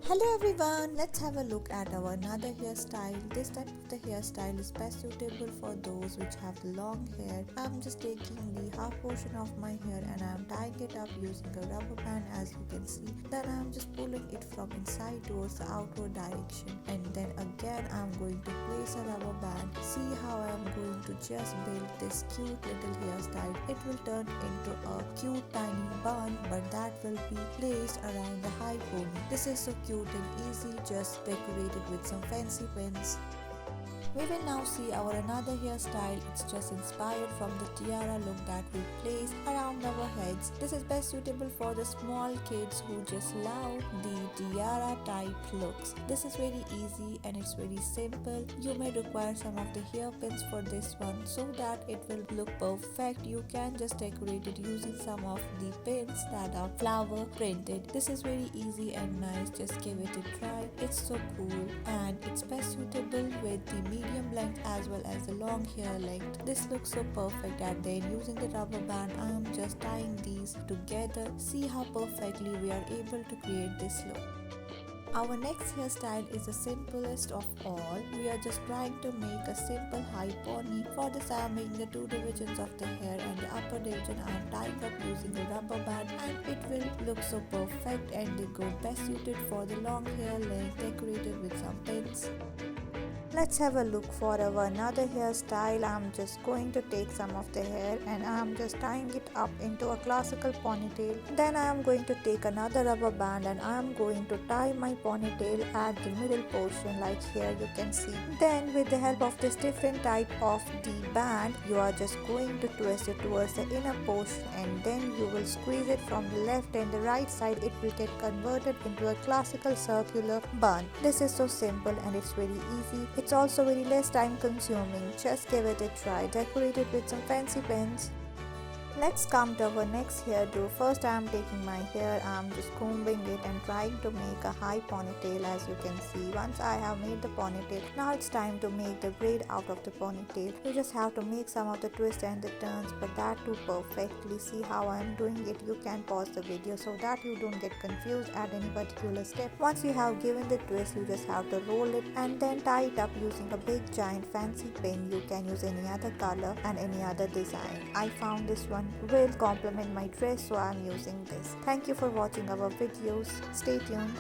Hello everyone, let's have a look at our another hairstyle. This type of the hairstyle is best suitable for those which have long hair. I'm just taking the half portion of my hair and I'm tying it up using a rubber band, as you can see. Then I'm just pulling it from inside towards the outward direction, and then again I'm going to place a rubber band. See how I'm going to just build this cute little hairstyle. It will turn into a cute tiny bun, but that will be placed around the high pony. This is so cute and easy, just decorate it with some fancy pins. We will now see our another hairstyle. It's just inspired from the tiara look that we place around our heads. This is best suitable for the small kids who just love the tiara type looks. This is very easy and it's very simple. You may require some of the hairpins for this one so that it will look perfect. You can just decorate it using some of the pins that are flower printed. This is very easy and nice. Just give it a try. It's so cool and it's best suitable with the medium length as well as the long hair length. This looks so perfect. And then using the rubber band, I am just tying these together. See how perfectly we are able to create this look. Our next hairstyle is the simplest of all. We are just trying to make a simple high pony. For this I am making the two divisions of the hair, and the upper division I am tying up using a rubber band, and it will look so perfect and they go best suited for the long hair length decorated with some pins. Let's have a look for our another hairstyle. I'm just going to take some of the hair and I'm just tying it up into a classical ponytail. Then I am going to take another rubber band and I am going to tie my ponytail at the middle portion, like here you can see. Then with the help of this different type of the band, you are just going to twist it towards the inner portion, and then you will squeeze it from the left and the right side. It will get converted into a classical circular bun. This is so simple and it's very easy. It's also very less time consuming. Just give it a try. Decorate it with some fancy pins. Let's come to our next hairdo. First I am taking my hair, I am just combing it and trying to make a high ponytail, as you can see. Once I have made the ponytail, now it's time to make the braid out of the ponytail. You just have to make some of the twists and the turns, but that too perfectly. See how I am doing it. You can pause the video so that you don't get confused at any particular step. Once you have given the twist, you just have to roll it and then tie it up using a big giant fancy pin. You can use any other color and any other design. I found this one will complement my dress, so I'm using this. Thank you for watching our videos. Stay tuned.